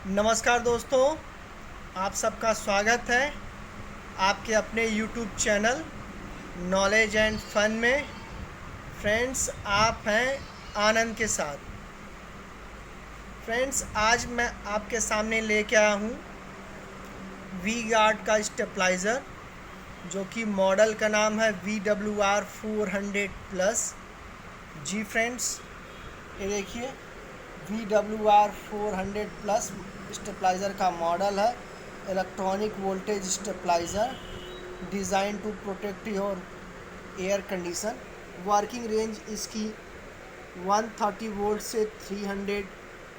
नमस्कार दोस्तों, आप सबका स्वागत है आपके अपने YouTube channel knowledge and fun में। फ्रेंड्स, आप हैं आनंद के साथ। फ्रेंड्स, आज मैं आपके सामने लेके आया हूँ वी गार्ड का स्टेबलाइज़र, जो कि मॉडल का नाम है VWR 400+। जी फ्रेंड्स, ये देखिए VWR 400+ स्टेबलाइज़र का मॉडल है। Electronic voltage stabiliser design to protect your air condition. Working range इसकी 130 वोल्ट से 300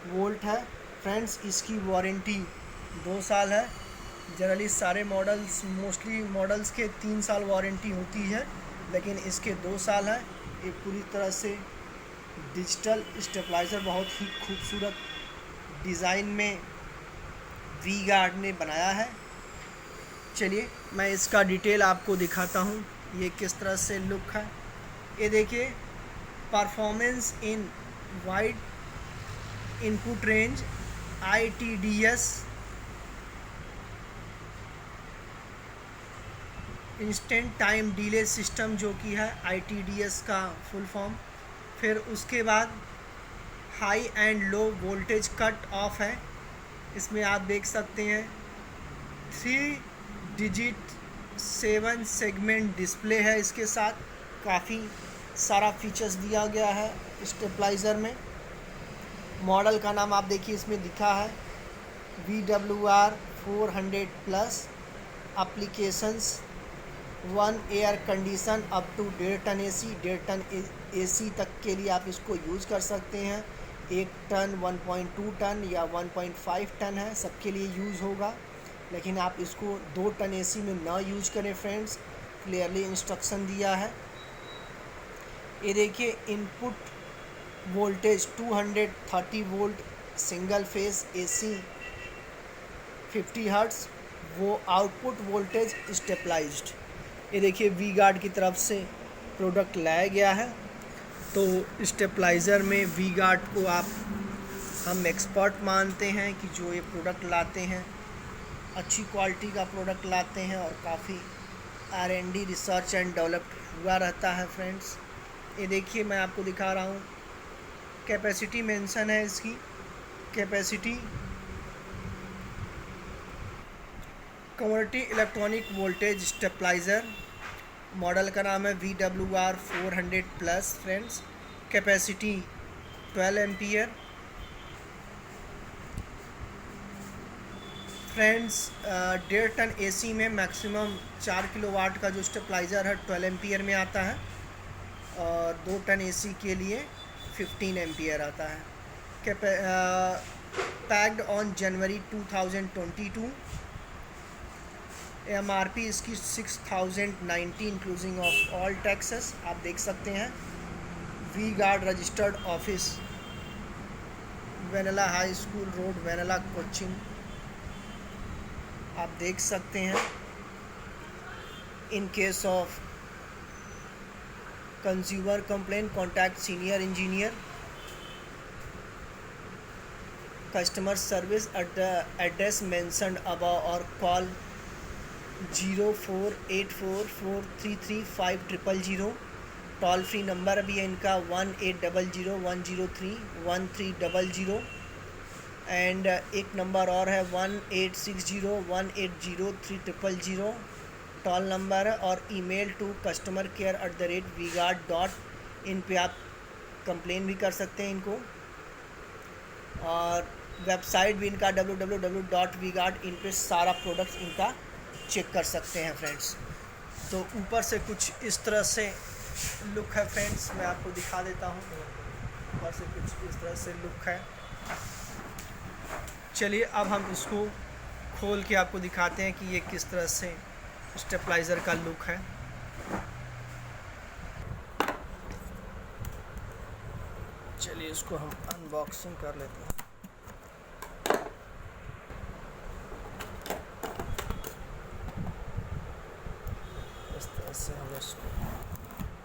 वोल्ट है। फ्रेंड्स, इसकी वारंटी 2 साल है। जनरली सारे मॉडल्स, मोस्टली मॉडल्स के 3 साल वारंटी होती है, लेकिन इसके 2 साल है। ये पूरी तरह से डिजिटल स्टेबलाइज़र बहुत ही खूबसूरत डिज़ाइन में वी गार्ड ने बनाया है। चलिए मैं इसका डिटेल आपको दिखाता हूँ, ये किस तरह से लुक है। ये देखिए, performance in wide input range ITDS, instant time delay system, जो कि है ITDS का फुल फॉर्म। फिर उसके बाद high and low voltage cut off है। इसमें आप देख सकते हैं 3 डिजिट 7 सेगमेंट डिस्प्ले है। इसके साथ काफ़ी सारा फीचर्स दिया गया है स्टेबलाइज़र में। मॉडल का नाम आप देखिए, इसमें दिखा है VWR 400+। Applications 1 air condition up to 1.5 ton AC। 1.5 ton AC तक के लिए आप इसको यूज़ कर सकते हैं। 1 टन, 1.2 टन या 1.5 टन है, सबके लिए यूज़ होगा। लेकिन आप इसको 2 टन AC में ना यूज़ करें फ्रेंड्स, क्लियरली इंस्ट्रक्शन दिया है। ये देखिए, input voltage 230 volt single phase AC 50 hertz, वो आउटपुट वोल्टेज स्टेबलाइज्ड। ये देखिए, वी गार्ड की तरफ से प्रोडक्ट लाया गया है। तो स्टेबलाइज़र में वी गार्ड को हम एक्सपर्ट मानते हैं कि जो ये प्रोडक्ट लाते हैं अच्छी क्वालिटी का प्रोडक्ट लाते हैं, और काफ़ी R&D रिसर्च एंड डेवलप हुआ रहता है। फ्रेंड्स, ये देखिए, मैं आपको दिखा रहा हूँ, कैपेसिटी मेंशन है इसकी। Capacity community electronic voltage stabiliser, model का नाम है VWR 400+। Friends, capacity 12 ampere. Friends, 1.5 ton AC में मैक्सिमम 4 किलोवाट का जो स्टेबलाइज़र है 12 एम्पियर में आता है, और 2 टन AC के लिए 15 एम्पियर आता है। Packed on January 2022। MRP इसकी 6090 इंक्लूजिंग ऑफ ऑल टैक्सेस। आप देख सकते हैं V Guard registered office, Vennala high school road, Vennala, Cochin. आप देख सकते हैं। In case of consumer complaint, contact senior engineer. Customer service at the address mentioned above और कॉल 0484433500। टोल फ्री नंबर भी है इनका 1800-103-1300। एंड एक नंबर और है 1860-180-3000 टोल नंबर है। और ईमेल टू customercare@vgard.in पे आप कंप्लेन भी कर सकते हैं इनको। और वेबसाइट भी इनका www.vgard.in पे सारा प्रोडक्ट्स इनका चेक कर सकते हैं। फ्रेंड्स, तो ऊपर से कुछ इस तरह से लुक है। फ्रेंड्स, मैं आपको दिखा देता हूँ, ऊपर से कुछ इस तरह से लुक है। चलिए अब हम इसको खोल के आपको दिखाते हैं कि ये किस तरह से स्टेबलाइज़र का लुक है। चलिए इसको हम अनबॉक्सिंग कर लेते हैं। इस तरह से हम इसको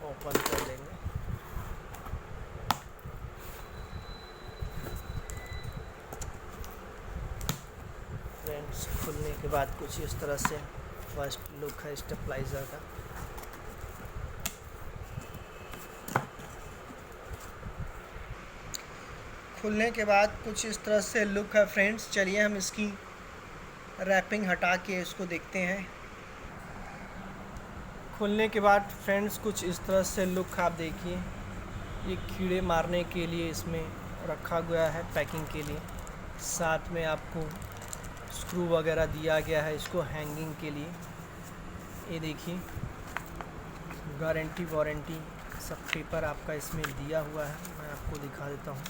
ओपन कर लेंगे। खुलने के बाद कुछ इस तरह से फर्स्ट लुक है स्टेबलाइज़र का। खुलने के बाद कुछ इस तरह से लुक है फ्रेंड्स। चलिए हम इसकी रैपिंग हटा के इसको देखते हैं। खुलने के बाद फ्रेंड्स कुछ इस तरह से लुक आप देखिए। ये कीड़े मारने के लिए इसमें रखा गया है पैकिंग के लिए। साथ में आपको स्क्रू वगैरह दिया गया है इसको हैंगिंग के लिए। ये देखिए गारंटी वारंटी सब पेपर आपका इसमें दिया हुआ है। मैं आपको दिखा देता हूँ।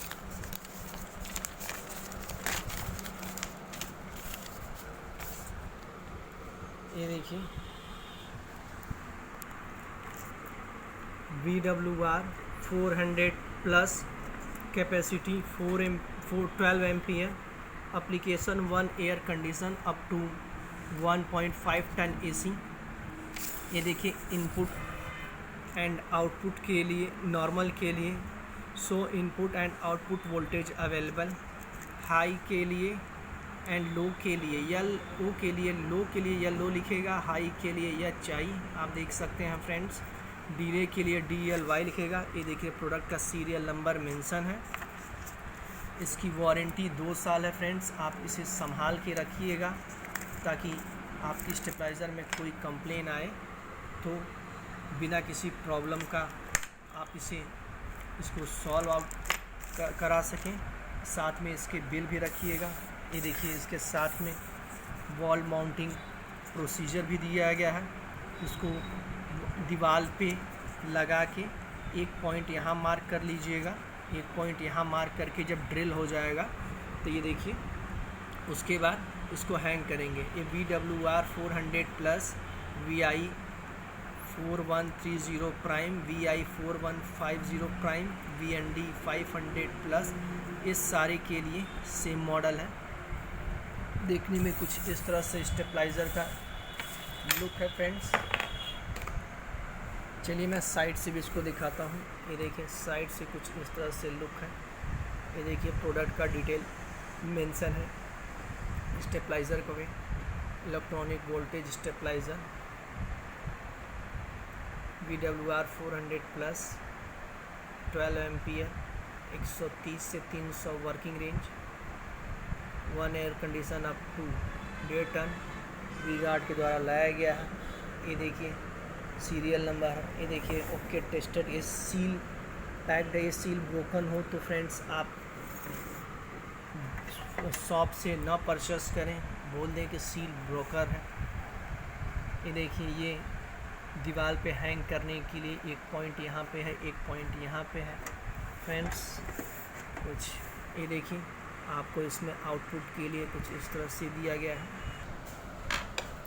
ये देखिए VWR 400 plus capacity 12 ampere application 1 air condition up to 1.5 ton AC। ये देखिए इनपुट एंड आउटपुट के लिए नॉर्मल के लिए सो input and output voltage available. High के लिए एंड लो के लिए लो के लिए लो के लिए लो लिखेगा, हाई के लिए HI आप देख सकते हैं फ्रेंड्स। डीले के लिए DLY लिखेगा। ये देखिए प्रोडक्ट का सीरियल नंबर मेंशन है। इसकी वारंटी 2 साल है फ्रेंड्स। आप इसे संभाल के रखिएगा ताकि आपकी स्टेबलाइज़र में कोई कंप्लेन आए तो बिना किसी प्रॉब्लम का आप इसको सॉल्व आउट करा सकें। साथ में इसके बिल भी रखिएगा। ये देखिए इसके साथ में वॉल माउंटिंग प्रोसीजर भी दिया गया है। इसको दीवार पे लगा के एक पॉइंट यहाँ मार्क कर लीजिएगा। एक पॉइंट यहाँ मार्क करके जब ड्रिल हो जाएगा तो ये देखिए उसके बाद इसको हैंग करेंगे। ये VWR 400 plus VI 4130 prime VI 4150 prime VND 500 plus इस सारे के लिए सेम मॉडल है। देखने में कुछ इस तरह से स्टेबलाइज़र का लुक है फ्रेंड्स। चलिए मैं साइड से भी इसको दिखाता हूँ। ये देखिए साइड से कुछ इस तरह से लुक है। ये देखिए प्रोडक्ट का डिटेल मेंशन है स्टेबलाइज़र को भी। Electronic voltage stabiliser VWR 400 plus 12 ampere 130 से 300 working range 1 air condition up to 1.5 ton V Guard के द्वारा लाया गया है। ये देखिए सीरियल नंबर है। ये देखिए ओके टेस्टेड। ये सील पैक्ड है। ये सील ब्रोकन हो तो फ्रेंड्स आप शॉप से ना परचेस करें, बोल दें कि सील ब्रोकर है। ये देखिए ये दीवार पे हैंग करने के लिए एक पॉइंट यहाँ पे है, एक पॉइंट यहाँ पे है फ्रेंड्स कुछ। ये देखिए आपको इसमें आउटपुट के लिए कुछ इस तरह से दिया गया है।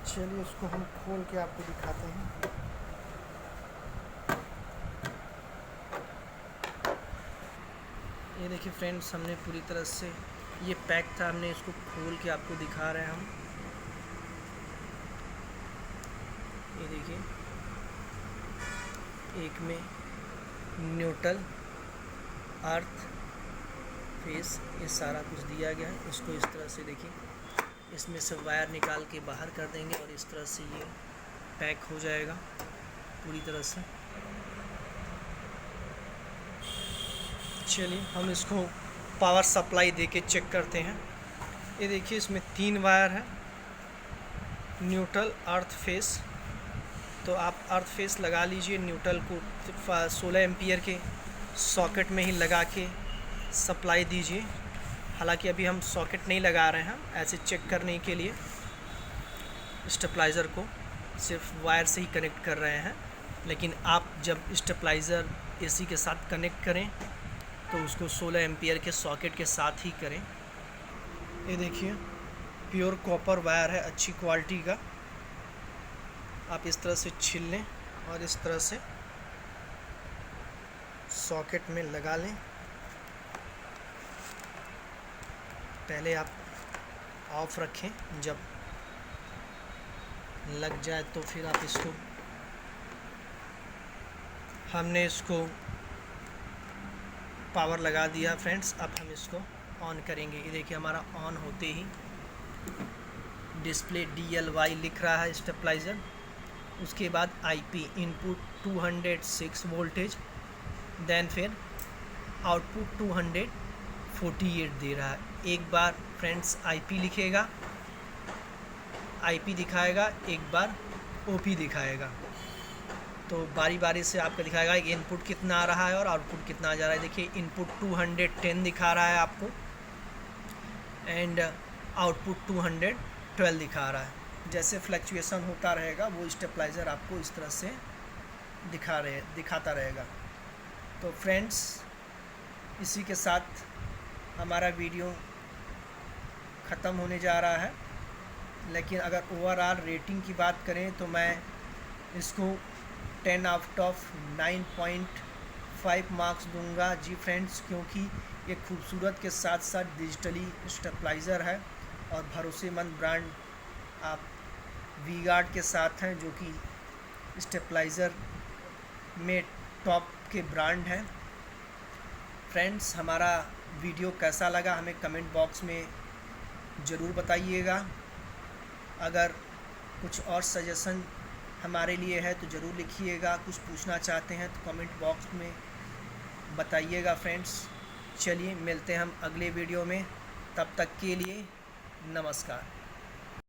चलिए इसको हम खोल के आपको दिखाते हैं। ये देखिए फ्रेंड्स हमने पूरी तरह से ये पैक था, हमने इसको खोल के आपको दिखा रहे हैं हम। ये देखिए एक में न्यूट्रल, अर्थ, फेस ये सारा कुछ दिया गया है। इसको इस तरह से देखिए इसमें से वायर निकाल के बाहर कर देंगे और इस तरह से ये पैक हो जाएगा पूरी तरह से। चलिए हम इसको पावर सप्लाई देके चेक करते हैं। ये देखिए इसमें 3 वायर है, न्यूट्रल, अर्थ, फेस। तो आप अर्थ फेस लगा लीजिए। न्यूट्रल को 16 एम्पियर के सॉकेट में ही लगा के सप्लाई दीजिए। हालांकि अभी हम सॉकेट नहीं लगा रहे हैं, ऐसे चेक करने के लिए स्टेबलाइज़र को सिर्फ वायर से ही कनेक्ट कर रहे हैं। लेकिन आप जब स्टेबलाइज़र AC के साथ कनेक्ट करें तो उसको 16 एम्पियर के सॉकेट के साथ ही करें। ये देखिए प्योर कॉपर वायर है, अच्छी क्वालिटी का। आप इस तरह से छील लें और इस तरह से सॉकेट में लगा लें। पहले आप ऑफ रखें, जब लग जाए तो फिर आप इसको, हमने इसको पावर लगा दिया फ्रेंड्स। अब हम इसको ऑन करेंगे। ये देखिए हमारा ऑन होते ही डिस्प्ले DLY लिख रहा है स्टेबलाइज़र। उसके बाद IP इनपुट 206 वोल्टेज, देन फिर आउटपुट 248 दे रहा है। एक बार फ्रेंड्स IP लिखेगा, IP दिखाएगा, एक बार OP दिखाएगा। तो बारी बारी से आपको दिखाएगा कि इनपुट कितना आ रहा है और आउटपुट कितना आ जा रहा है। देखिए इनपुट 210 दिखा रहा है आपको एंड आउटपुट 212 दिखा रहा है। जैसे फ्लक्चुएशन होता रहेगा वो स्टेबलाइज़र आपको इस तरह से दिखाता रहेगा। तो फ्रेंड्स, इसी के साथ हमारा वीडियो ख़त्म होने जा रहा है, लेकिन अगर ओवरऑल रेटिंग की बात करें तो मैं इसको 10 आउट ऑफ 9.5 मार्क्स दूंगा जी फ्रेंड्स, क्योंकि ये खूबसूरत के साथ साथ डिजिटली स्टेबलाइज़र है और भरोसेमंद ब्रांड आप वी-गार्ड के साथ हैं, जो कि स्टेबलाइज़र में टॉप के ब्रांड हैं। फ्रेंड्स, हमारा वीडियो कैसा लगा हमें कमेंट बॉक्स में ज़रूर बताइएगा। अगर कुछ और सजेशन हमारे लिए है तो ज़रूर लिखिएगा। कुछ पूछना चाहते हैं तो कमेंट बॉक्स में बताइएगा फ्रेंड्स। चलिए मिलते हैं हम अगले वीडियो में, तब तक के लिए नमस्कार।